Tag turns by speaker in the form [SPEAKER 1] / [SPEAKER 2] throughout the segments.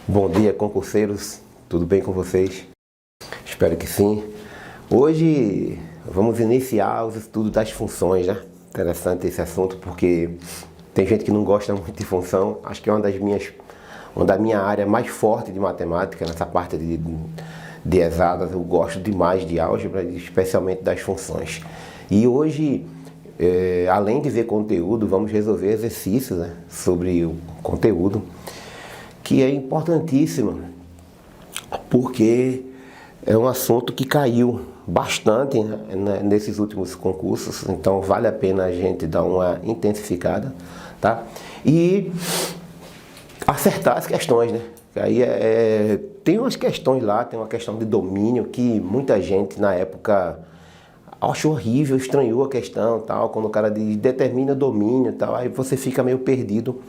[SPEAKER 1] Bom dia, concurseiros, tudo bem com vocês? Espero que sim. Hoje vamos iniciar os estudos das funções, né? Interessante esse assunto porque tem gente que não gosta muito de função. Acho que é uma da minha área mais forte de matemática, nessa parte de exatas. Eu gosto demais de álgebra, especialmente das funções. E hoje, além de ver conteúdo, vamos resolver exercícios, né, sobre o conteúdo, que é importantíssimo, porque é um assunto que caiu bastante, né, nesses últimos concursos, então vale a pena a gente dar uma intensificada, tá? E acertar as questões, né? Aí tem umas questões lá, tem uma questão de domínio que muita gente na época achou horrível, estranhou a questão, tal, quando o cara determina o domínio, tal, aí você fica meio perdido.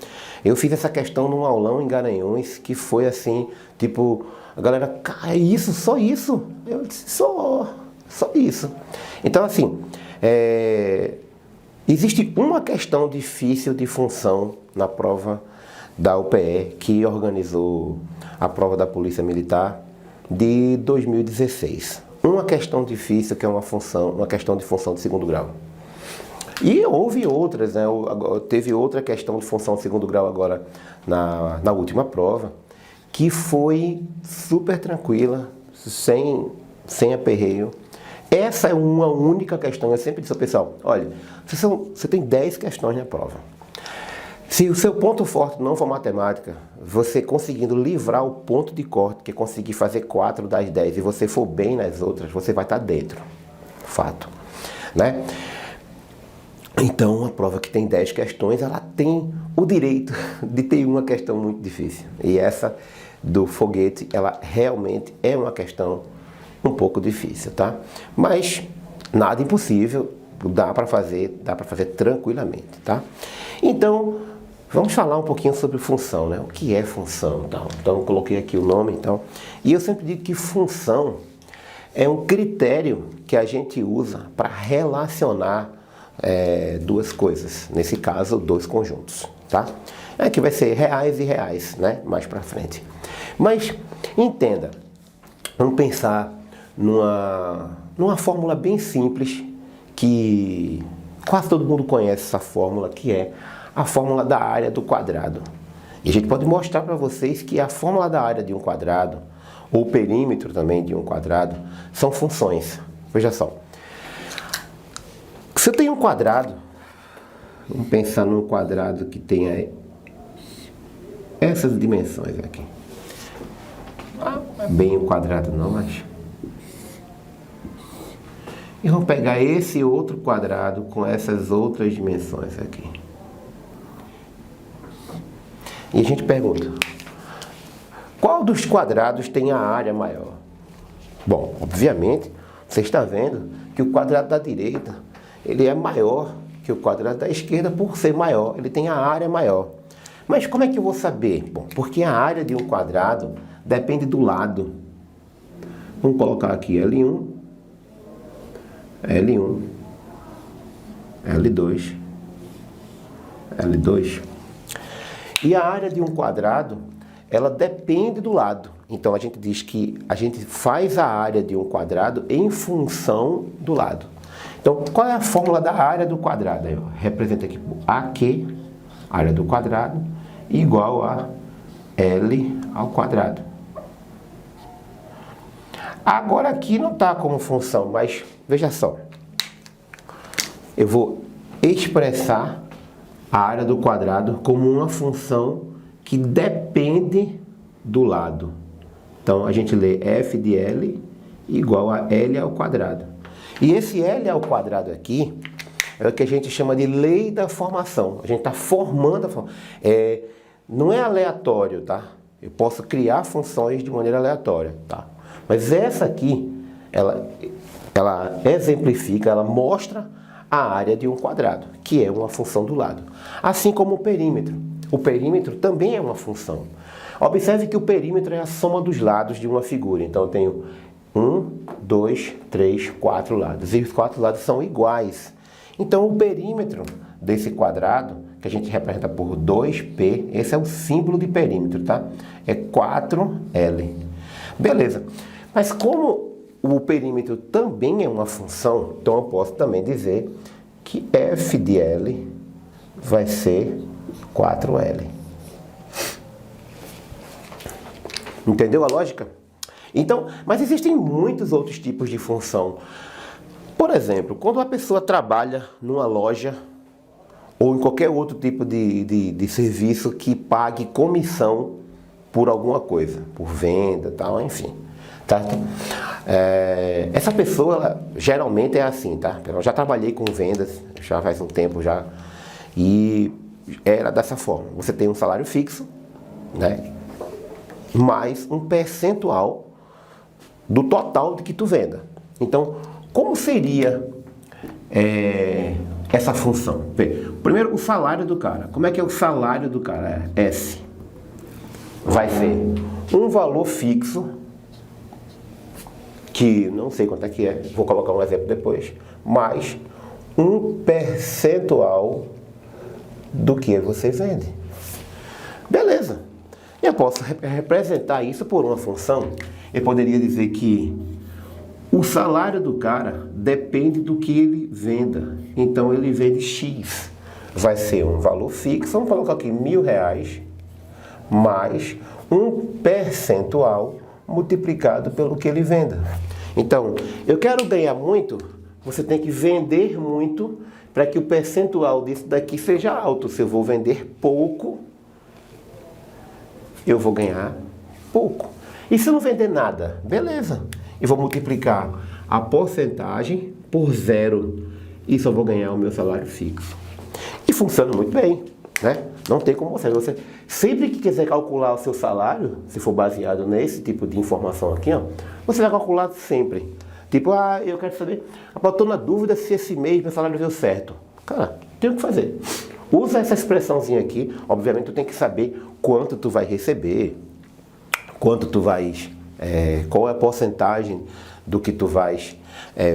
[SPEAKER 1] Eu fiz essa questão num aulão em Garanhuns, que foi assim, tipo, a galera, cara, é isso, só isso? Eu disse, só isso. Então, assim, existe uma questão difícil de função na prova da UPE, que organizou a prova da Polícia Militar de 2016. Uma questão difícil que é uma questão de função de segundo grau. E houve outras, né? Teve outra questão de função de segundo grau agora na última prova, que foi super tranquila, sem aperreio. Essa é uma única questão. Eu sempre disse ao pessoal, olha, você tem 10 questões na prova. Se o seu ponto forte não for matemática, você conseguindo livrar o ponto de corte, que é conseguir fazer 4 das 10, e você for bem nas outras, você vai estar dentro. Fato. Né? Então, uma prova que tem 10 questões, ela tem o direito de ter uma questão muito difícil. E essa do foguete, ela realmente é uma questão um pouco difícil, tá? Mas nada impossível, dá para fazer tranquilamente, tá? Então, vamos falar um pouquinho sobre função, né? O que é função? Então, eu coloquei aqui o nome, então. E eu sempre digo que função é um critério que a gente usa para relacionar duas coisas. Nesse caso, dois conjuntos, tá? Que vai ser reais e reais, né? Mais para frente. Mas, entenda, vamos pensar numa fórmula bem simples que quase todo mundo conhece essa fórmula, que é a fórmula da área do quadrado. E a gente pode mostrar para vocês que a fórmula da área de um quadrado, ou o perímetro também de um quadrado, são funções. Veja só. Se eu tenho um quadrado, vamos pensar num quadrado que tenha essas dimensões aqui. Não é bem um quadrado não, mas... E vou pegar esse outro quadrado com essas outras dimensões aqui. E a gente pergunta, qual dos quadrados tem a área maior? Bom, obviamente, você está vendo que o quadrado da direita, ele é maior que o quadrado da esquerda. Por ser maior, ele tem a área maior. Mas como é que eu vou saber? Bom, porque a área de um quadrado depende do lado. Vamos colocar aqui L1, L1, L2, L2. E a área de um quadrado, ela depende do lado. Então a gente diz que a gente faz a área de um quadrado em função do lado. Então, qual é a fórmula da área do quadrado? Aí, ó, representa aqui AQ, área do quadrado, igual a L ao quadrado. Agora aqui não está como função, mas veja só. Eu vou expressar a área do quadrado como uma função que depende do lado. Então, a gente lê f de L igual a L ao quadrado. E esse L ao quadrado aqui é o que a gente chama de lei da formação. A gente está formando a formação. Não é aleatório, tá? Eu posso criar funções de maneira aleatória, tá? Mas essa aqui, ela exemplifica, ela mostra a área de um quadrado, que é uma função do lado. Assim como o perímetro. O perímetro também é uma função. Observe que o perímetro é a soma dos lados de uma figura. Então eu tenho 1, 2, 3, 4 lados. E os 4 lados são iguais. Então o perímetro desse quadrado, que a gente representa por 2P, esse é o símbolo de perímetro, tá? É 4L. Beleza. Mas como o perímetro também é uma função, então eu posso também dizer que f de L vai ser 4L. Entendeu a lógica? Então, mas existem muitos outros tipos de função. Por exemplo, quando uma pessoa trabalha numa loja ou em qualquer outro tipo de serviço que pague comissão por alguma coisa, por venda, tal, enfim. Tá? Essa pessoa, ela, geralmente é assim, tá? Eu já trabalhei com vendas, já faz um tempo já, e era dessa forma. Você tem um salário fixo, né? Mais um percentual do total de que tu venda. Então, como seria essa função? Primeiro, o salário do cara. Como é que é o salário do cara? S. Vai ser um valor fixo, que não sei quanto é que é, vou colocar um exemplo depois, mais um percentual do que você vende. Beleza. Eu posso representar isso por uma função. Eu poderia dizer que o salário do cara depende do que ele venda. Então ele vende X. Vai ser um valor fixo, vamos colocar aqui R$1.000, mais um percentual multiplicado pelo que ele venda. Então, eu quero ganhar muito, você tem que vender muito para que o percentual disso daqui seja alto. Se eu vou vender pouco, eu vou ganhar pouco. E se eu não vender nada? Beleza. Eu vou multiplicar a porcentagem por 0 e só vou ganhar o meu salário fixo. E funciona muito bem, né? Não tem como você sempre que quiser calcular o seu salário, se for baseado nesse tipo de informação aqui, ó, você vai calcular sempre. Tipo, eu quero saber, eu estou na dúvida se esse mês meu salário deu certo. Cara, tem o que fazer. Usa essa expressãozinha aqui. Obviamente tu tem que saber quanto tu vai receber, quanto tu vais, qual é a porcentagem do que tu vais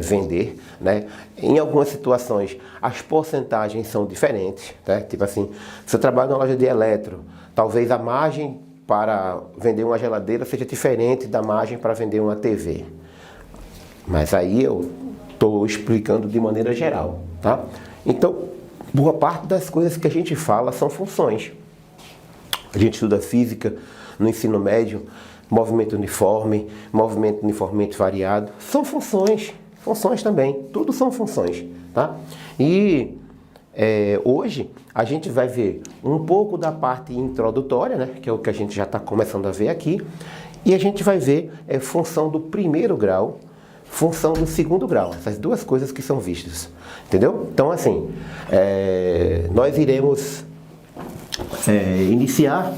[SPEAKER 1] vender, né? Em algumas situações as porcentagens são diferentes, né? Tipo assim, se eu trabalho numa loja de eletro, talvez a margem para vender uma geladeira seja diferente da margem para vender uma TV. Mas aí eu estou explicando de maneira geral, tá? Então, boa parte das coisas que a gente fala são funções. A gente estuda física no ensino médio, movimento uniformemente variado, são funções também, tudo são funções, tá? E hoje a gente vai ver um pouco da parte introdutória, né, que é o que a gente já está começando a ver aqui, e a gente vai ver função do primeiro grau, função do segundo grau, essas duas coisas que são vistas, entendeu? Então assim, nós iremos iniciar,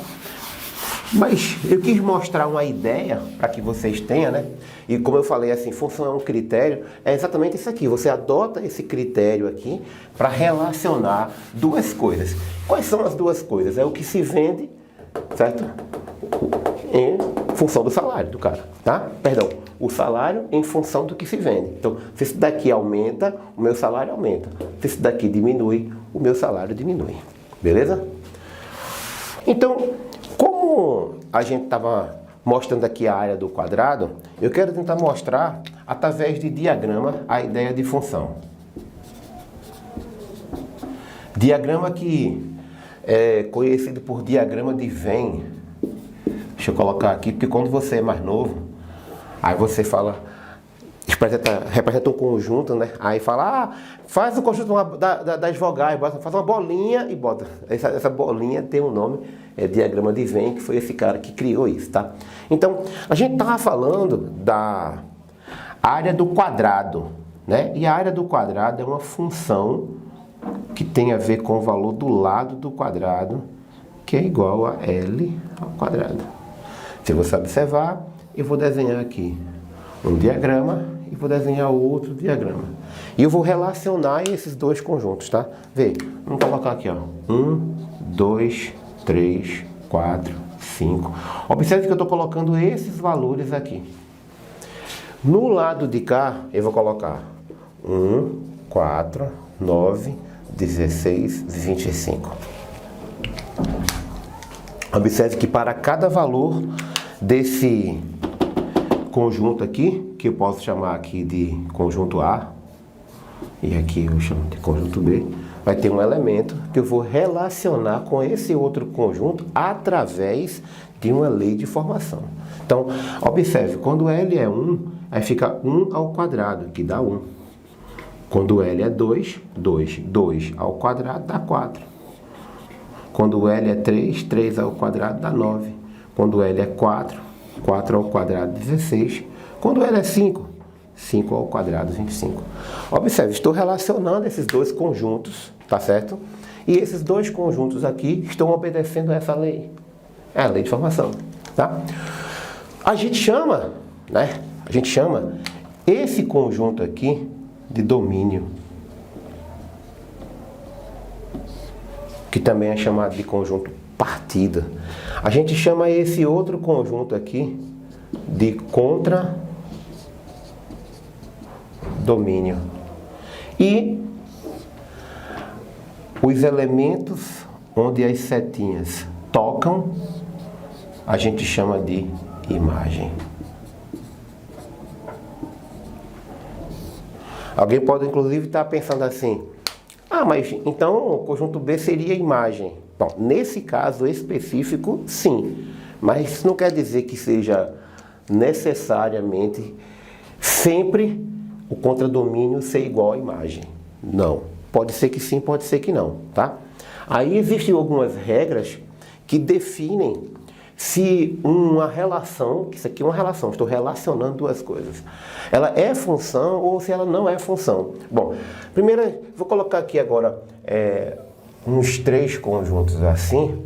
[SPEAKER 1] mas eu quis mostrar uma ideia para que vocês tenham, né? E como eu falei assim, função é um critério, é exatamente isso aqui, você adota esse critério aqui para relacionar duas coisas. Quais são as duas coisas? É o que se vende, certo? Em função do salário do cara, tá? Perdão, o salário em função do que se vende. Então, se isso daqui aumenta, o meu salário aumenta. Se isso daqui diminui, o meu salário diminui. Beleza? Então, como a gente estava mostrando aqui a área do quadrado, eu quero tentar mostrar, através de diagrama, a ideia de função. Diagrama que é conhecido por diagrama de Venn. Deixa eu colocar aqui, porque quando você é mais novo, aí você fala, representa um conjunto, né? Aí fala, faz o conjunto das vogais, faz uma bolinha e bota. Essa bolinha tem um nome, diagrama de Venn, que foi esse cara que criou isso, tá? Então, a gente estava falando da área do quadrado, né? E a área do quadrado é uma função que tem a ver com o valor do lado do quadrado, que é igual a L ao quadrado. Se você observar, eu vou desenhar aqui um diagrama e vou desenhar outro diagrama. E eu vou relacionar esses dois conjuntos, tá? Vê, vamos colocar aqui, ó. 1, 2, 3, 4, 5. Observe que eu estou colocando esses valores aqui. No lado de cá, eu vou colocar 1, 4, 9, 16, 25. Observe que para cada valor desse conjunto aqui, que eu posso chamar aqui de conjunto A, e aqui eu chamo de conjunto B, vai ter um elemento que eu vou relacionar com esse outro conjunto através de uma lei de formação. Então, observe, quando L é 1, aí fica 1 ao quadrado, que dá 1. Quando L é 2, 2. 2 ao quadrado dá 4. Quando L é 3, 3 ao quadrado dá 9. Quando L é 4, 4 ao quadrado 16. Quando L é 5, 5 ao quadrado 25. Observe, estou relacionando esses dois conjuntos, tá certo? E esses dois conjuntos aqui estão obedecendo a essa lei. É a lei de formação, tá? A gente chama, né? A gente chama esse conjunto aqui de domínio, que também é chamado de conjunto partida. A gente chama esse outro conjunto aqui de contradomínio. E os elementos onde as setinhas tocam, a gente chama de imagem. Alguém pode inclusive estar pensando assim: ah, mas então o conjunto B seria imagem. Bom, nesse caso específico, sim. Mas isso não quer dizer que seja necessariamente sempre o contradomínio ser igual à imagem. Não. Pode ser que sim, pode ser que não, tá? Aí existem algumas regras que definem se uma relação, que isso aqui é uma relação, estou relacionando duas coisas, ela é função ou se ela não é função. Bom, primeiro vou colocar aqui agora uns 3 conjuntos assim.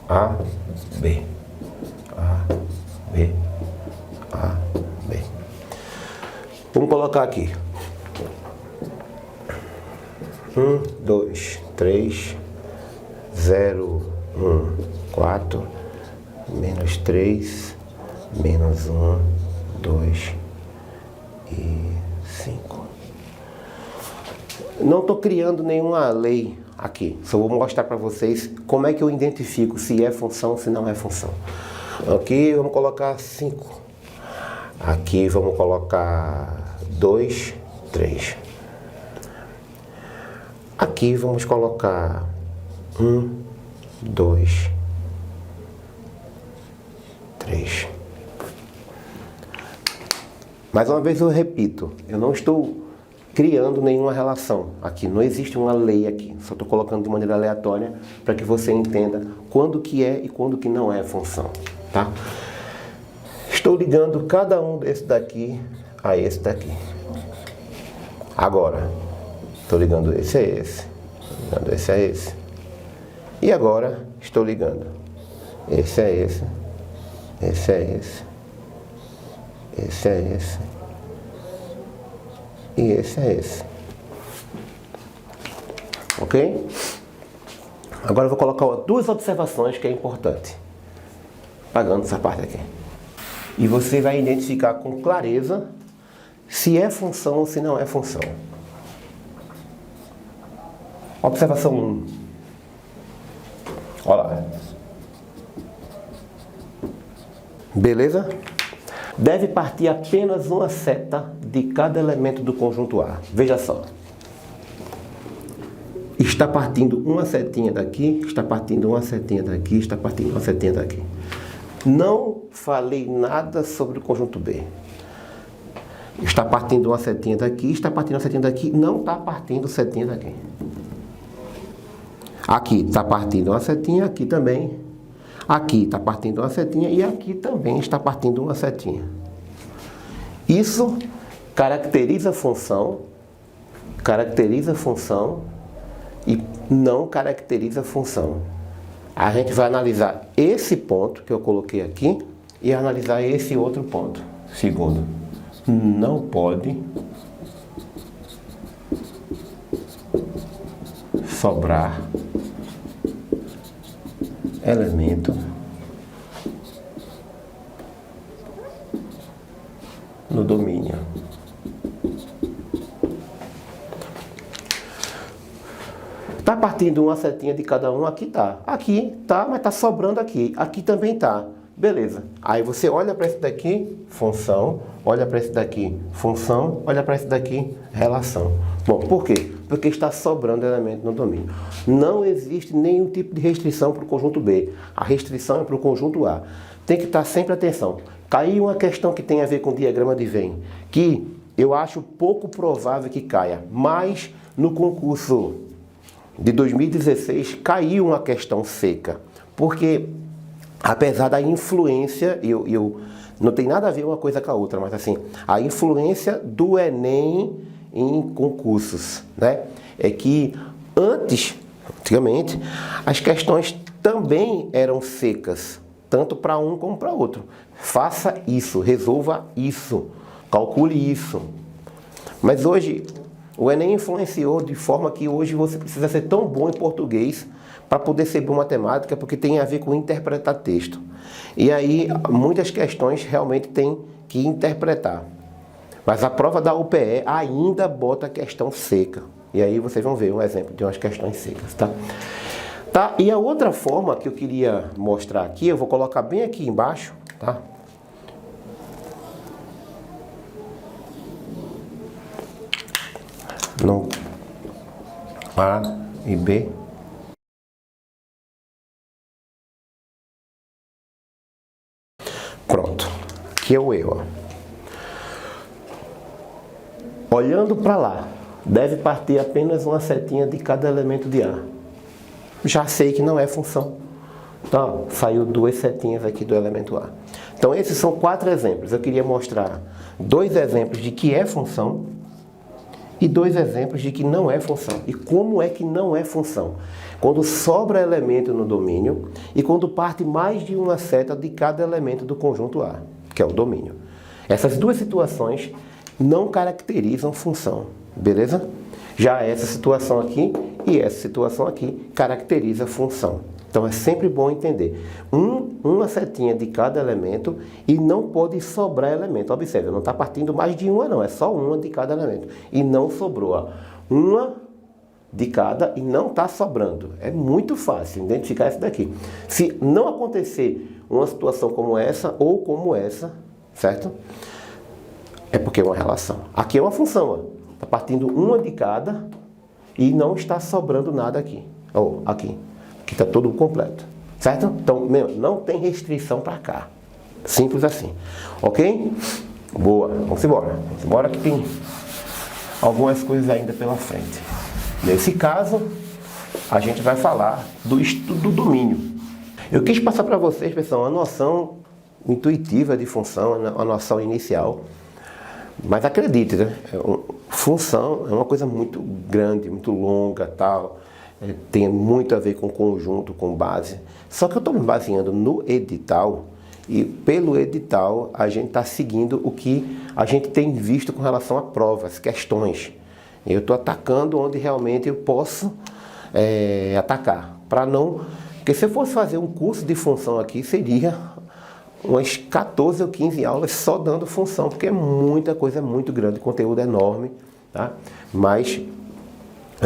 [SPEAKER 1] A, B, A, B, A, B. Vamos colocar aqui 1, 2, 3, 0, 1, 4, menos 3, menos 1, 2 e 5. Não estou criando nenhuma lei aqui, só vou mostrar para vocês como é que eu identifico se é função ou se não é função. Aqui vamos colocar 5. Aqui vamos colocar 2, 3. Aqui vamos colocar 1, 2, 3. Mais uma vez eu repito, eu não estou criando nenhuma relação aqui, não existe uma lei aqui, só estou colocando de maneira aleatória para que você entenda quando que é e quando que não é função, tá? Estou ligando cada um desse daqui a esse daqui. Agora, estou ligando esse a esse, ligando esse a esse. E agora estou ligando esse a esse, esse a esse, esse a esse e esse a esse. Ok? Agora eu vou colocar 2 observações que é importante. Apagando essa parte aqui. E você vai identificar com clareza se é função ou se não é função. Observação 1. Olha lá. Beleza? Deve partir apenas uma seta de cada elemento do conjunto A. Veja só. Está partindo uma setinha daqui, está partindo uma setinha daqui, está partindo uma setinha daqui. Não falei nada sobre o conjunto B. Está partindo uma setinha daqui, está partindo uma setinha daqui, não está partindo setinha daqui. Aqui está partindo uma setinha, aqui também. Aqui está partindo uma setinha e aqui também está partindo uma setinha. Isso caracteriza função e não caracteriza função. A gente vai analisar esse ponto que eu coloquei aqui e analisar esse outro ponto. Segundo, não pode sobrar elemento no domínio. Tá partindo uma setinha de cada um, aqui tá, mas tá sobrando aqui. Aqui também tá. Beleza. Aí você olha para esse daqui, função, olha para esse daqui, função, olha para esse daqui, relação. Bom, por quê? Porque está sobrando elemento no domínio. Não existe nenhum tipo de restrição para o conjunto B. A restrição é para o conjunto A. Tem que estar sempre atenção. Caiu uma questão que tem a ver com o diagrama de Venn, que eu acho pouco provável que caia, mas no concurso de 2016 caiu uma questão seca, porque apesar da influência, não tem nada a ver uma coisa com a outra, mas assim, a influência do Enem em concursos, né? É que antigamente, as questões também eram secas, tanto para um como para outro. Faça isso, resolva isso, calcule isso. Mas hoje, o Enem influenciou de forma que hoje você precisa ser tão bom em português para poder ser bom em matemática, porque tem a ver com interpretar texto. E aí, muitas questões realmente tem que interpretar. Mas a prova da UPE ainda bota a questão seca. E aí vocês vão ver um exemplo de umas questões secas, tá? Tá? E a outra forma que eu queria mostrar aqui, eu vou colocar bem aqui embaixo, tá? No A e B. Pronto. Aqui é o E, ó. Olhando para lá, deve partir apenas uma setinha de cada elemento de A. Já sei que não é função. Então, saiu duas setinhas aqui do elemento A. Então, esses são 4 exemplos. Eu queria mostrar 2 exemplos de que é função e 2 exemplos de que não é função. E como é que não é função? Quando sobra elemento no domínio e quando parte mais de uma seta de cada elemento do conjunto A, que é o domínio. Essas 2 situações não caracterizam função, beleza? Já essa situação aqui e essa situação aqui caracteriza função. Então é sempre bom entender. Uma setinha de cada elemento e não pode sobrar elemento. Observe, não está partindo mais de uma não, é só uma de cada elemento. E não sobrou, ó. Uma de cada e não está sobrando. É muito fácil identificar isso daqui. Se não acontecer uma situação como essa ou como essa, certo? É porque é uma relação. Aqui é uma função, ó. Está partindo uma de cada e não está sobrando nada aqui. Ou aqui. Aqui está todo completo. Certo? Então, não tem restrição para cá. Simples assim. Ok? Boa. Vamos embora. Vamos embora que tem algumas coisas ainda pela frente. Nesse caso, a gente vai falar do estudo do domínio. Eu quis passar para vocês, pessoal, uma noção intuitiva de função, uma noção inicial. Mas acredite, né? Função é uma coisa muito grande, muito longa, tal. Tem muito a ver com conjunto, com base. Só que eu estou me baseando no edital e pelo edital a gente está seguindo o que a gente tem visto com relação a provas, questões. Eu estou atacando onde realmente eu posso atacar. Para não... Porque se eu fosse fazer um curso de função aqui, seria umas 14 ou 15 aulas só dando função, porque é muita coisa, é muito grande, o conteúdo é enorme, tá? Mas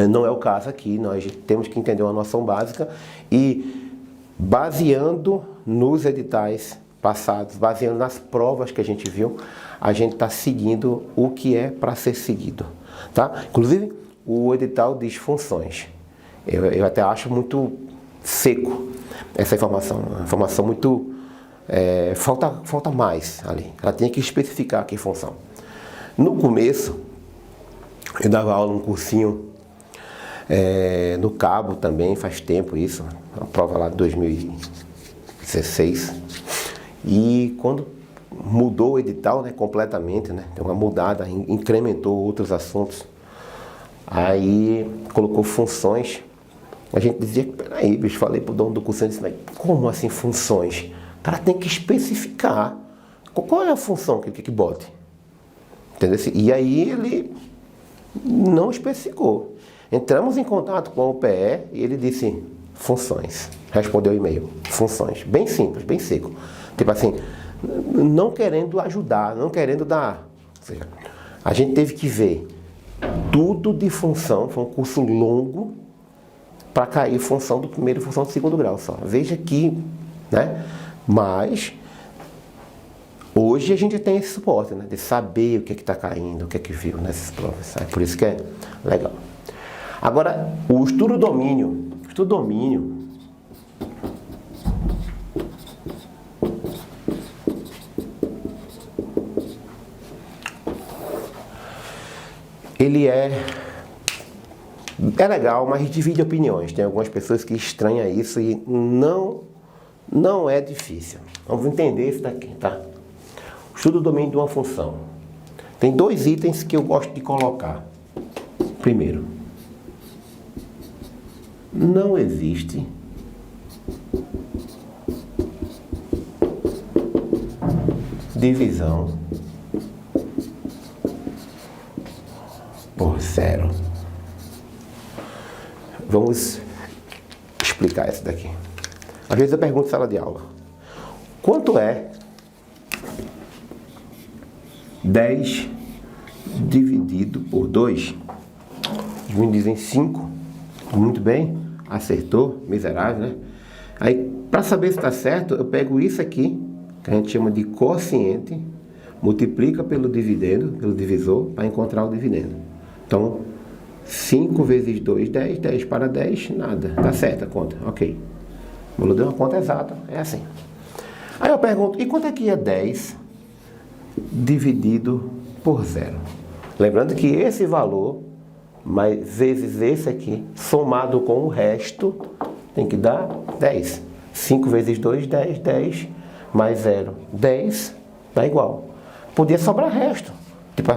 [SPEAKER 1] não é o caso aqui, nós temos que entender uma noção básica e baseando nos editais passados, baseando nas provas que a gente viu, a gente está seguindo o que é para ser seguido, tá? Inclusive, o edital diz funções. Eu até acho muito seco essa informação, uma informação muito... falta mais ali, ela tem que especificar que função. No começo, eu dava aula num cursinho no Cabo também, faz tempo isso, uma prova lá de 2016, e quando mudou o edital, né, completamente, né, deu uma mudada, incrementou outros assuntos, aí colocou funções, a gente dizia, peraí, bicho, falei pro dono do cursinho, disse, mas como assim funções? O cara tem que especificar qual é a função que bote. Entendeu? E aí ele não especificou. Entramos em contato com a UPE e ele disse funções. Respondeu o e-mail. Funções. Bem simples, bem seco. Tipo assim, não querendo ajudar, não querendo dar. Ou seja, a gente teve que ver tudo de função. Foi um curso longo, para cair função do primeiro e função do segundo grau só. Veja que, né? Mas hoje a gente tem esse suporte, né? De saber o que está caindo, o que viu nessas provas. É por isso que é legal. Agora, o estudo domínio. Estudo domínio. Ele é legal, mas divide opiniões. Tem algumas pessoas que estranham isso e não é difícil. Vamos entender isso daqui, tá? O estudo do domínio de uma função. Tem dois itens que eu gosto de colocar. Primeiro, não existe divisão por zero. Vamos explicar isso daqui. Às vezes eu pergunto em sala de aula: quanto é 10 dividido por 2? Os meninos dizem 5. Muito bem, acertou, miserável, né? Aí, para saber se está certo, eu pego isso aqui, que a gente chama de quociente, multiplica pelo dividendo, pelo divisor, para encontrar o dividendo. Então, 5 vezes 2, 10, 10 para 10, nada. Tá certa a conta, ok. Vou dar uma conta exata, é assim. Aí eu pergunto, e quanto é que é 10 dividido por 0? Lembrando que esse valor, mais vezes esse aqui, somado com o resto, tem que dar 10. 5 vezes 2, 10, 10, mais 0, 10, dá igual. Podia sobrar resto. Tipo,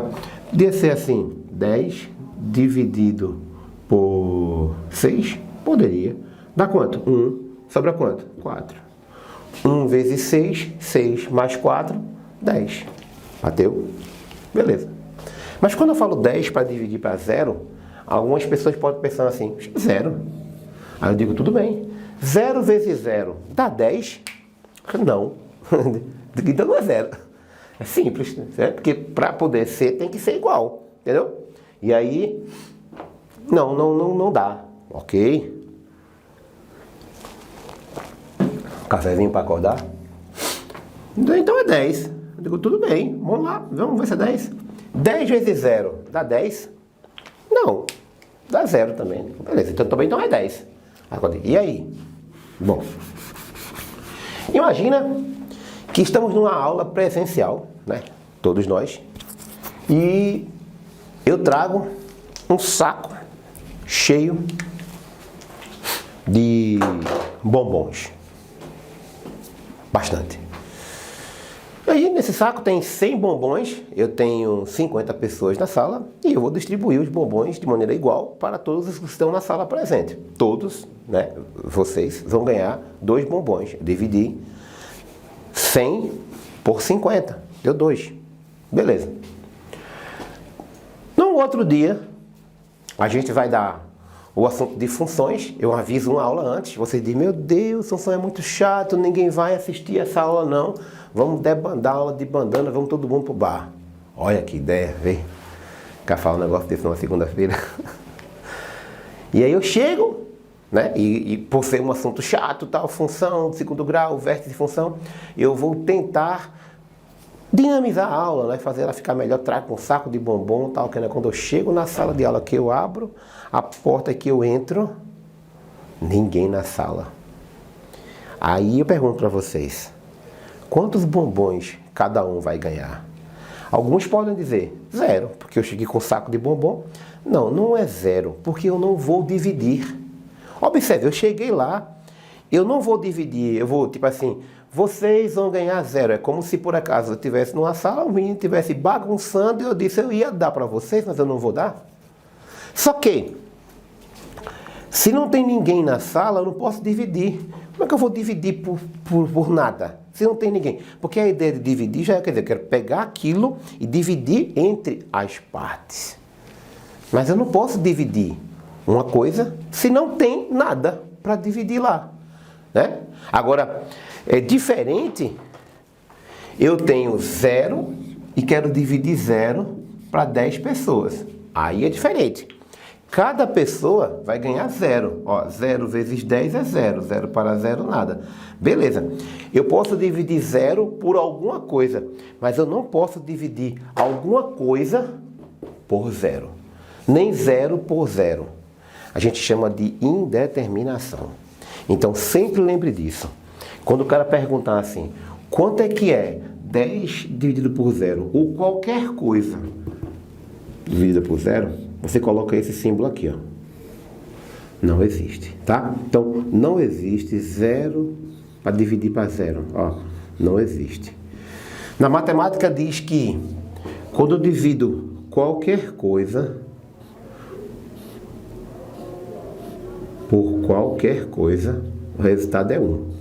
[SPEAKER 1] podia ser assim, 10 dividido por 6, poderia. Dá quanto? 1. Sobra quanto? 4. 1 vezes 6, 6 mais 4, 10. Bateu? Beleza. Mas quando eu falo 10 para dividir para 0, algumas pessoas podem pensar assim, 0. Aí eu digo, tudo bem. 0 vezes 0 dá 10? Não. Então não é 0. É simples, certo? Porque para poder ser, tem que ser igual. Entendeu? E aí, não dá. Ok? Cafézinho para acordar? Então é 10. Eu digo, tudo bem, vamos lá, vamos ver se é 10. 10 vezes 0 dá 10? Não, dá 0 também. Beleza, então também não é 10. E aí? Bom, imagina que estamos numa aula presencial, né? Todos nós. E eu trago um saco cheio de bombons. Bastante. E aí, nesse saco tem 100 bombons, eu tenho 50 pessoas na sala e eu vou distribuir os bombons de maneira igual para todos os que estão na sala presente. Todos, né, vocês vão ganhar 2 bombons. Eu dividi 100 por 50, deu 2. Beleza. No outro dia, a gente vai dar o assunto de funções. Eu aviso uma aula antes. Vocês dizem, meu Deus, função é muito chato, ninguém vai assistir essa aula não. Vamos debandar aula de bandana, vamos todo mundo pro bar. Olha que ideia, vê. Quer falar um negócio desse numa segunda-feira? E aí eu chego, né? E por ser um assunto chato, tal, função de segundo grau, vértice de função, eu vou tentar dinamizar a aula, né? Fazer ela ficar melhor, trago um saco de bombom, tal, que né? Quando eu chego na sala de aula que eu abro, a porta que eu entro, ninguém na sala. Aí eu pergunto para vocês, quantos bombons cada um vai ganhar? Alguns podem dizer 0, porque eu cheguei com um saco de bombom. Não, não é 0, porque eu não vou dividir. Observe, eu cheguei lá, eu não vou dividir, eu vou, tipo assim, vocês vão ganhar 0. É como se por acaso eu estivesse numa sala, o menino estivesse bagunçando e eu disse, eu ia dar para vocês, mas eu não vou dar. Só que, se não tem ninguém na sala, eu não posso dividir. Como é que eu vou dividir por nada? Se não tem ninguém. Porque a ideia de dividir já quer dizer, eu quero pegar aquilo e dividir entre as partes. Mas eu não posso dividir uma coisa se não tem nada para dividir lá, né? Agora, é diferente, eu tenho 0 e quero dividir 0 para 10 pessoas. Aí é diferente. cada pessoa vai ganhar 0. Ó, 0 vezes 10 é 0. 0 para 0, nada. Beleza. Eu posso dividir 0 por alguma coisa, mas eu não posso dividir alguma coisa por 0. Nem 0 por 0. A gente chama de indeterminação. Então, sempre lembre disso. Quando o cara perguntar assim, quanto é que é 10 dividido por 0? Ou qualquer coisa dividida por 0, você coloca esse símbolo aqui, ó. Não existe, tá? Então, não existe 0 para dividir para 0, ó. Não existe. Na matemática diz que quando eu divido qualquer coisa por qualquer coisa, o resultado é 1.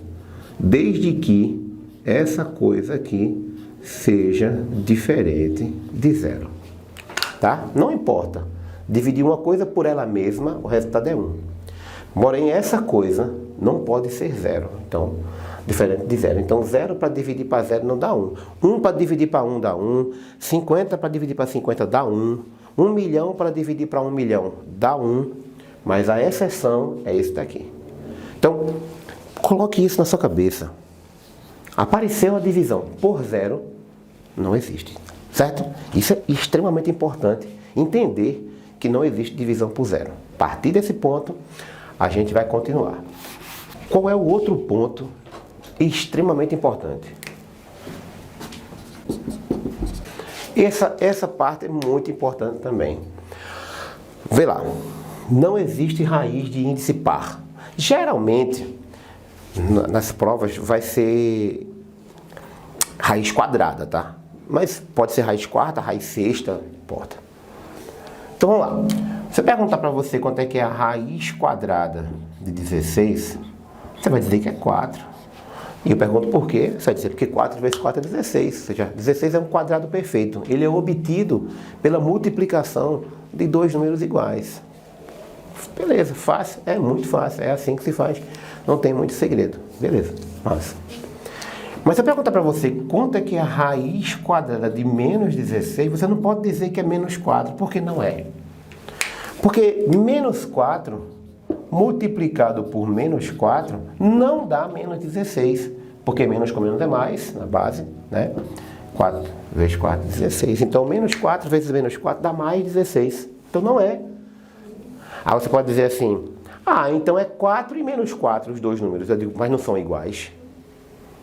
[SPEAKER 1] Desde que essa coisa aqui seja diferente de 0. Tá? Não importa. Dividir uma coisa por ela mesma, o resultado é 1. Porém, essa coisa não pode ser 0. Então, diferente de 0. Então, 0 para dividir para 0 não dá 1. 1 para dividir para 1 dá 1. 50 para dividir para 50 dá 1. 1 milhão para dividir para 1 milhão dá 1. Mas a exceção é esse daqui. Então, coloque isso na sua cabeça. Apareceu a divisão por 0, não existe. Certo? Isso é extremamente importante. Entender que não existe divisão por 0. A partir desse ponto, a gente vai continuar. Qual é o outro ponto extremamente importante? Essa parte é muito importante também. Vê lá. Não existe raiz de índice par. Geralmente, nas provas vai ser raiz quadrada, tá? Mas pode ser raiz quarta, raiz sexta, não importa. Então vamos lá. Se eu perguntar para você quanto é que é a raiz quadrada de 16, você vai dizer que é 4. E eu pergunto por quê? Você vai dizer porque 4 vezes 4 é 16. Ou seja, 16 é um quadrado perfeito. Ele é obtido pela multiplicação de dois números iguais. Beleza, fácil, é muito fácil, é assim que se faz, não tem muito segredo, beleza, massa. Mas se eu perguntar para você quanto é que é a raiz quadrada de menos 16, você não pode dizer que é menos 4, porque não é. Porque menos 4 multiplicado por menos 4 não dá menos 16, porque menos com menos é mais, na base, né? 4 vezes 4 é 16, então menos 4 vezes menos 4 dá mais 16, então não é. Aí você pode dizer assim, então é 4 e menos 4 os dois números. Eu digo, mas não são iguais.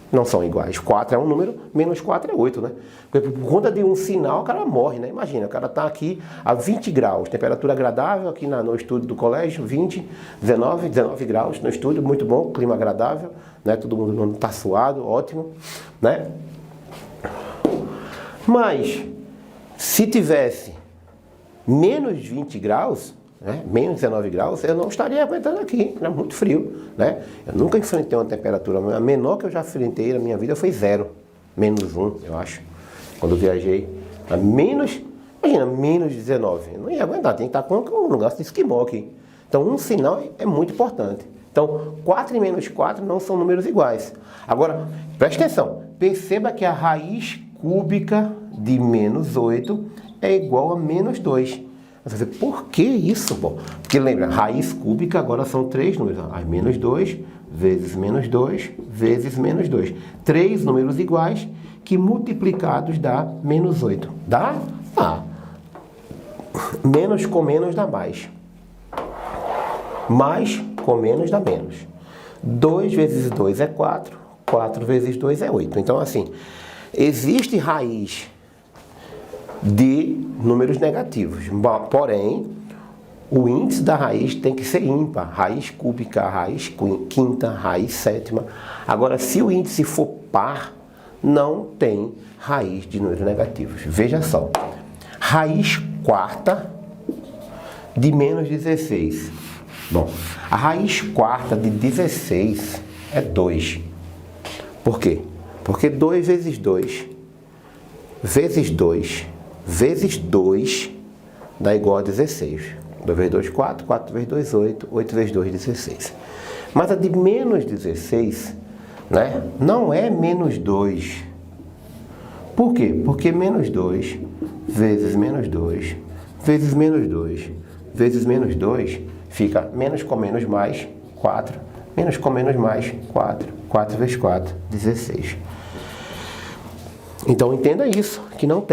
[SPEAKER 1] Não são iguais. 4 é um número, menos 4 é 8, né? Porque por conta de um sinal, o cara morre, né? Imagina, o cara está aqui a 20 graus, temperatura agradável aqui no estúdio do colégio, 19 graus no estúdio, muito bom, clima agradável, né? Todo mundo não está suado, ótimo, né? Mas, se tivesse menos 20 graus, né, menos 19 graus, eu não estaria aguentando aqui, é muito frio, né? Eu nunca enfrentei uma temperatura, a menor que eu já enfrentei na minha vida foi 0, menos 1, eu acho, quando eu viajei, imagina, menos 19, eu não ia aguentar, tem que estar com um negócio de esquimó aqui. Então, um sinal é muito importante. Então, 4 e menos 4 não são números iguais. Agora, preste atenção, perceba que a raiz cúbica de menos 8 é igual a menos 2. Você vai dizer, por que isso? Bom, porque lembra, raiz cúbica agora são 3 números. Aí menos 2 vezes menos 2 vezes menos 2. 3 números iguais que multiplicados dá menos 8. Dá? Dá. Menos com menos dá mais. Mais com menos dá menos. 2 vezes 2 é 4. 4 vezes 2 é 8. Então, assim, existe raiz de números negativos. Porém, o índice da raiz tem que ser ímpar. Raiz cúbica, raiz quinta, raiz sétima. Agora, se o índice for par, não tem raiz de números negativos. Veja só. Raiz quarta de menos 16. Bom, a raiz quarta de 16 é 2. Por quê? Porque 2 vezes 2 vezes 2 vezes 2 dá igual a 16. 2 vezes 2, 4. 4 vezes 2, 8. 8 vezes 2, 16. Mas a de menos 16, né, não é menos 2. Por quê? Porque menos 2 vezes menos 2 vezes menos 2 vezes menos 2 fica menos com menos mais 4. Menos com menos mais 4. 4 vezes 4, 16. Então entenda isso, que não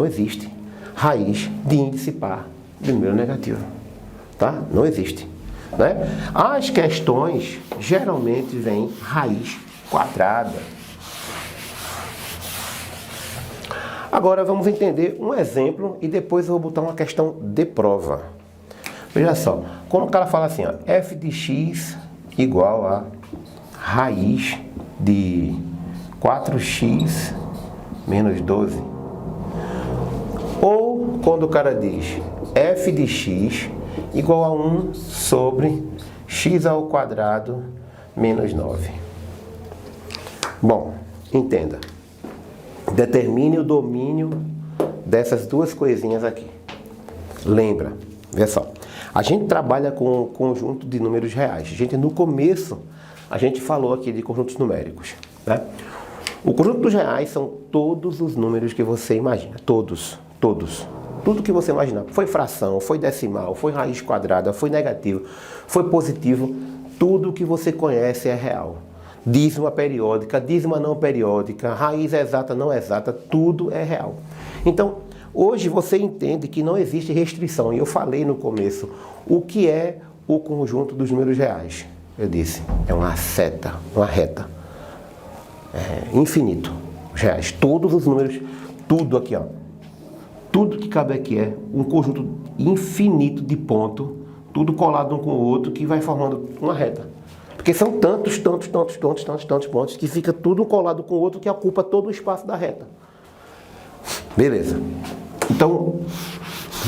[SPEAKER 1] existe raiz de índice par de número negativo. Tá? Não existe. Né? As questões geralmente vêm raiz quadrada. Agora vamos entender um exemplo e depois eu vou botar uma questão de prova. Veja só, quando o cara fala assim, ó, f de x igual a raiz de 4x menos 12. Ou quando o cara diz f de x igual a 1 sobre x ao quadrado menos 9. Bom, entenda. Determine o domínio dessas duas coisinhas aqui. Lembra, vê só. A gente trabalha com um conjunto de números reais. No começo, a gente falou aqui de conjuntos numéricos, né? O conjunto dos reais são todos os números que você imagina. Todos. Tudo que você imaginar. Foi fração, foi decimal, foi raiz quadrada, foi negativo, foi positivo. Tudo que você conhece é real. Dízima periódica, dízima não periódica, raiz exata, não exata, tudo é real. Então, hoje você entende que não existe restrição. E eu falei no começo, o que é o conjunto dos números reais? Eu disse, é uma seta, uma reta. É infinito. Os reais, todos os números, tudo aqui, ó. Tudo que cabe aqui é um conjunto infinito de pontos, tudo colado um com o outro, que vai formando uma reta. Porque são tantos pontos, que fica tudo colado com o outro, que ocupa todo o espaço da reta. Beleza. Então,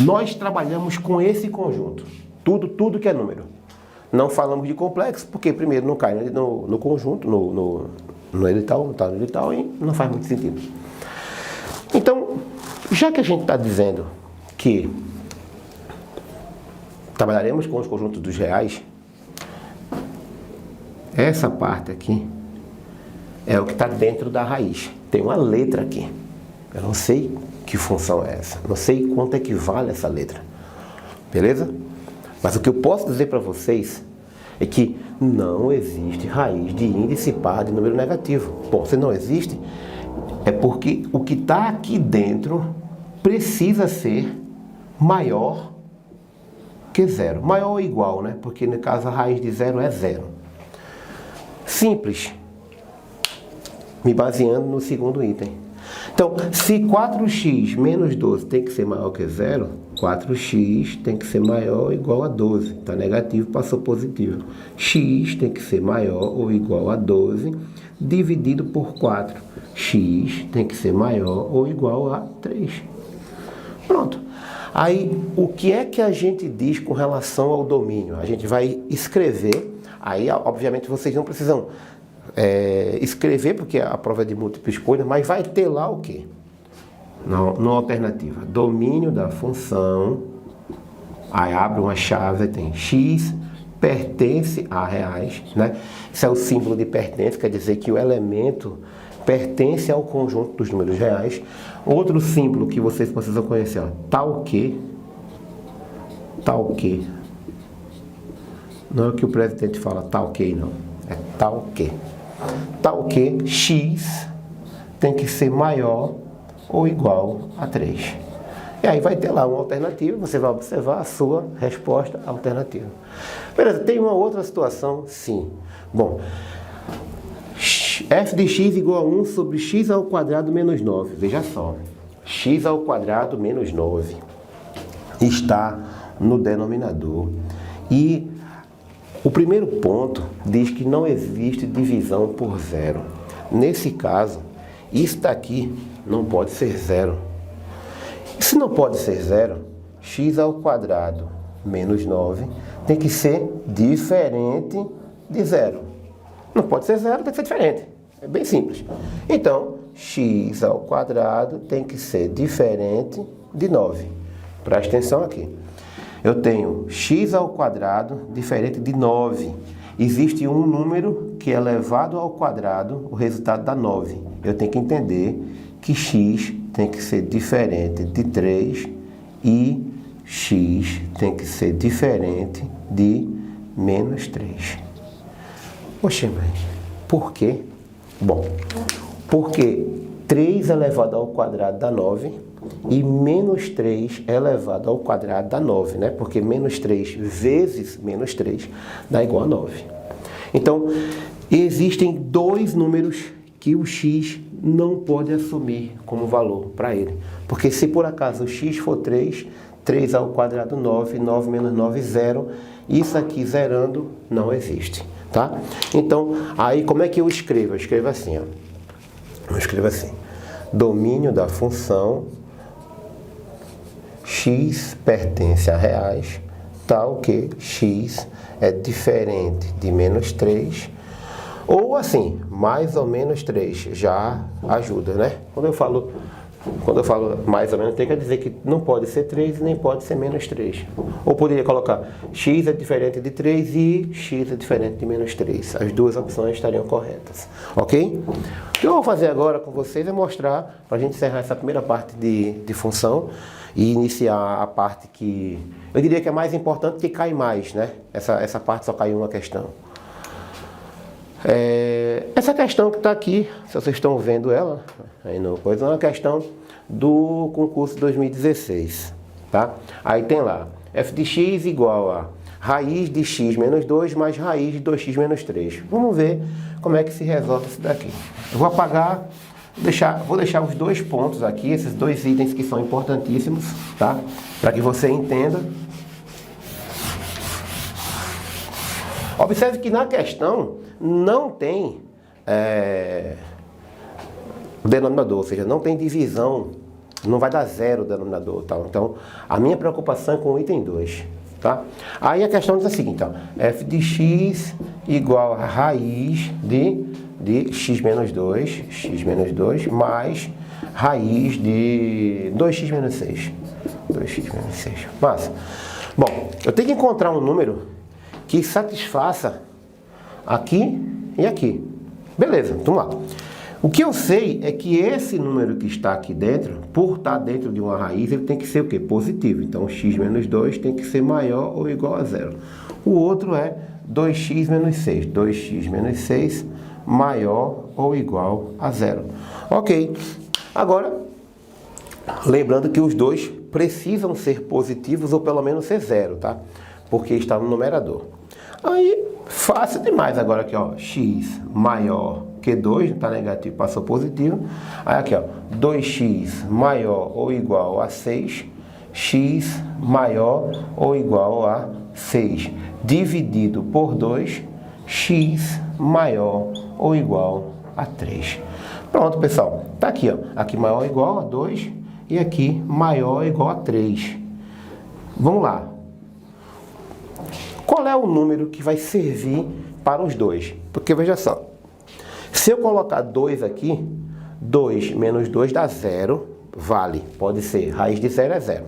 [SPEAKER 1] nós trabalhamos com esse conjunto. Tudo que é número. Não falamos de complexo, porque primeiro não cai no conjunto, no edital, não está no edital, e não faz muito sentido. Então, já que a gente está dizendo que trabalharemos com os conjuntos dos reais, essa parte aqui é o que está dentro da raiz. Tem uma letra aqui. Eu não sei que função é essa. Não sei quanto equivale essa letra. Beleza? Mas o que eu posso dizer para vocês é que não existe raiz de índice par de número negativo. Bom, se não existe, é porque o que está aqui dentro precisa ser maior que zero. Maior ou igual, né? Porque no caso a raiz de zero é zero. Simples. Me baseando no segundo item. Então, se 4x menos 12 tem que ser maior que zero, 4x tem que ser maior ou igual a 12. Está negativo, passou positivo. X tem que ser maior ou igual a 12 dividido por 4. X tem que ser maior ou igual a 3. Pronto. Aí, o que é que a gente diz com relação ao domínio? A gente vai escrever. Aí, obviamente, vocês não precisam escrever, porque a prova é de múltipla escolha, mas vai ter lá o quê? Na alternativa. Domínio da função. Aí abre uma chave, tem x pertence a reais, né? Isso é o símbolo de pertence, quer dizer que o elemento pertence ao conjunto dos números reais. Outro símbolo que vocês precisam conhecer, ó, tal que. Não é o que o presidente fala, tal que, não. É tal que. Tal que x tem que ser maior ou igual a 3. E aí vai ter lá uma alternativa, você vai observar a sua resposta alternativa. Beleza, tem uma outra situação? Sim. Bom, f de x igual a 1 sobre x ao quadrado menos 9. Veja só, x ao quadrado menos 9 está no denominador. E o primeiro ponto diz que não existe divisão por zero. Nesse caso, isso daqui não pode ser zero. Se não pode ser zero, x ao quadrado menos 9 tem que ser diferente de zero. Não pode ser zero, tem que ser diferente. É bem simples. Então, x ao quadrado tem que ser diferente de 9. Preste atenção aqui. Eu tenho x ao quadrado diferente de 9. Existe um número que é elevado ao quadrado, o resultado dá 9. Eu tenho que entender que x tem que ser diferente de 3 e x tem que ser diferente de menos 3. Oxe, mas por quê? Bom, porque 3 elevado ao quadrado dá 9 e menos 3 elevado ao quadrado dá 9, né? Porque menos 3 vezes menos 3 dá igual a 9. Então, existem dois números que o x não pode assumir como valor para ele. Porque se por acaso o x for 3, 3 ao quadrado 9, 9 menos 9, 0. Isso aqui zerando não existe, tá? Então, aí como é que eu escrevo? Eu escrevo assim, ó. Eu escrevo assim. Domínio da função x pertence a reais, tal que x é diferente de menos 3, ou assim, mais ou menos 3, já ajuda, né? Quando eu falo mais ou menos, tem que dizer que não pode ser 3 e nem pode ser menos 3. Ou poderia colocar x é diferente de 3 e x é diferente de menos 3. As duas opções estariam corretas. Ok? O que eu vou fazer agora com vocês é mostrar, para a gente encerrar essa primeira parte de função e iniciar a parte que eu diria que é mais importante, que cai mais, né? Essa parte só caiu uma questão. Essa questão que está aqui, se vocês estão vendo ela, aí no coisa, é uma questão do concurso 2016, tá? Aí tem lá, f de x igual a raiz de x menos 2 mais raiz de 2x menos 3. Vamos ver como é que se resolve isso daqui. Eu vou apagar, vou deixar os dois pontos aqui, esses dois itens que são importantíssimos, tá? Para que você entenda. Observe que na questão não tem denominador, ou seja, não tem divisão, não vai dar zero o denominador, tá? Então, a minha preocupação é com o item 2, tá? Aí a questão diz a seguinte, ó, f de x igual a raiz de x menos 2 mais raiz de 2x menos 6. 2x menos 6. Massa. Bom, eu tenho que encontrar um número que satisfaça aqui e aqui. Beleza, vamos lá. O que eu sei é que esse número que está aqui dentro, por estar dentro de uma raiz, ele tem que ser o quê? Positivo. Então, x menos 2 tem que ser maior ou igual a 0. O outro é 2x menos 6. 2x menos 6 maior ou igual a 0. Ok. Agora, lembrando que os dois precisam ser positivos ou pelo menos ser 0, tá? Porque está no numerador. Aí, fácil demais agora aqui, ó. X maior que 2, está negativo, passou positivo. Aí aqui, ó, 2x maior ou igual a 6, x maior ou igual a 6, dividido por 2, x maior ou igual a 3. Pronto, pessoal. Tá aqui, ó. Aqui maior ou igual a 2 e aqui maior ou igual a 3. Vamos lá. Qual é o número que vai servir para os dois? Porque veja só, se eu colocar 2 aqui, 2 menos 2 dá 0, vale, pode ser, raiz de 0 é 0.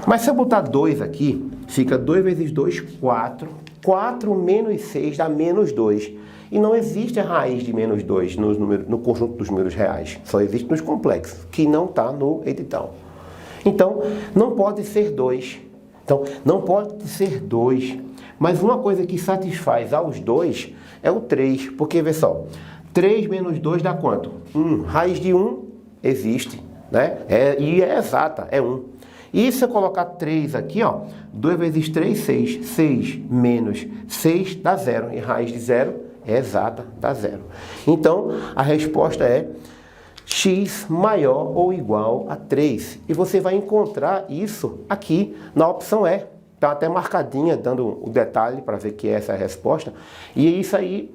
[SPEAKER 1] Mas se eu botar 2 aqui, fica 2 vezes 2, 4, 4 menos 6 dá menos 2. E não existe a raiz de menos 2 no conjunto dos números reais, só existe nos complexos, que não está no edital. Então, não pode ser 2. Então, não pode ser 2. Mas uma coisa que satisfaz aos dois é o 3. Porque, vê só, 3 menos 2 dá quanto? 1. Raiz de 1 existe, né? E é exata, é 1. E se eu colocar 3 aqui, ó, 2 vezes 3, 6. 6 menos 6 dá 0. E raiz de 0 é exata, dá 0. Então, a resposta é x maior ou igual a 3. E você vai encontrar isso aqui na opção E. Está até marcadinha, dando o detalhe para ver que essa é a resposta. E isso aí,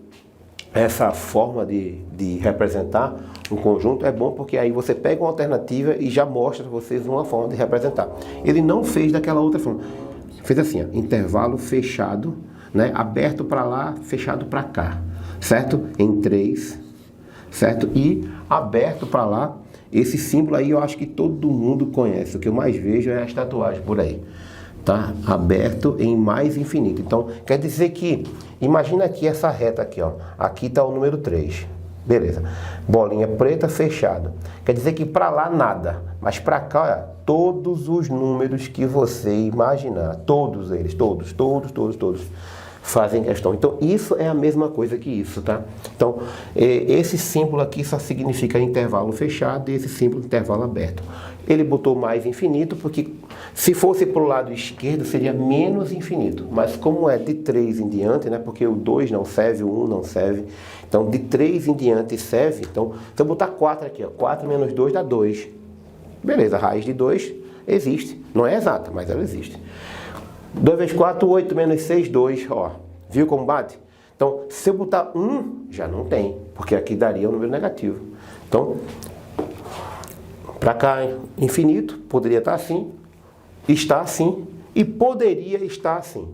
[SPEAKER 1] essa forma de representar um conjunto é bom porque aí você pega uma alternativa e já mostra para vocês uma forma de representar. Ele não fez daquela outra forma. Fez assim, ó, intervalo fechado, né, aberto para lá, fechado para cá, certo? Em 3, certo? E aberto para lá, esse símbolo aí eu acho que todo mundo conhece. O que eu mais vejo é as tatuagens por aí. Tá? Aberto em mais infinito. Então, quer dizer que, imagina aqui essa reta aqui, ó. Aqui está o número 3, Beleza. Bolinha preta, fechado. Quer dizer que para lá nada. Mas para cá, olha, todos os números que você imaginar. Todos eles, todos fazem questão. Então, isso é a mesma coisa que isso, tá? Então, esse símbolo aqui só significa intervalo fechado e esse símbolo intervalo aberto. Ele botou mais infinito porque se fosse para o lado esquerdo seria menos infinito. Mas como é de 3 em diante, né? Porque o 2 não serve, o 1 não serve. Então, de 3 em diante serve. Então, se eu botar 4 aqui, ó, 4 menos 2 dá 2. Beleza, a raiz de 2 existe. Não é exata, mas ela existe. 2 vezes 4, 8 menos 6, 2. Ó, viu como bate? Então, se eu botar 1, já não tem, porque aqui daria um número negativo. Então, para cá, infinito, poderia estar assim, está assim e poderia estar assim.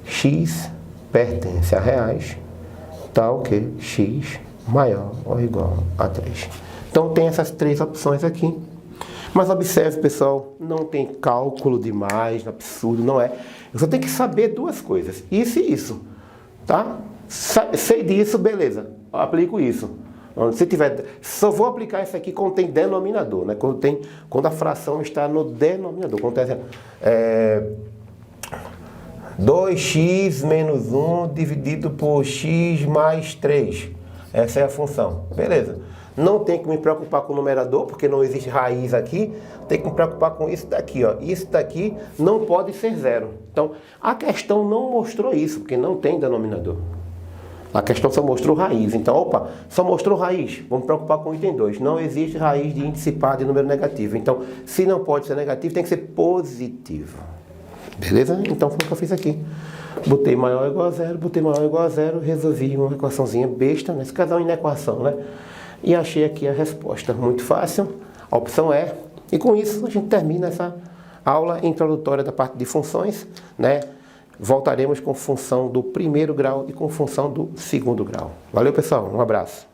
[SPEAKER 1] X pertence a reais, tal que x maior ou igual a 3. Então, tem essas 3 opções aqui. Mas observe, pessoal, não tem cálculo demais, absurdo, não é. Eu só tenho que saber 2 coisas, isso e isso, tá? Sei disso, beleza, aplico isso. Se tiver, só vou aplicar isso aqui quando tem denominador, né? Quando a fração está no denominador. Quando tem 2x menos 1 dividido por x mais 3. Essa é a função, beleza. Não tem que me preocupar com o numerador, porque não existe raiz aqui. Tem que me preocupar com isso daqui, ó. Isso daqui não pode ser 0. Então, a questão não mostrou isso, porque não tem denominador. A questão só mostrou raiz. Então, opa, só mostrou raiz. Vamos preocupar com o item 2. Não existe raiz de índice par de número negativo. Então, se não pode ser negativo, tem que ser positivo. Beleza? Então, foi o que eu fiz aqui. Botei maior ou igual a 0, botei maior ou igual a 0, resolvi uma equaçãozinha besta, nesse casal em equação, né? E achei aqui a resposta. Muito fácil. A opção é. E com isso, a gente termina essa aula introdutória da parte de funções, né? Voltaremos com função do primeiro grau e com função do segundo grau. Valeu, pessoal. Um abraço.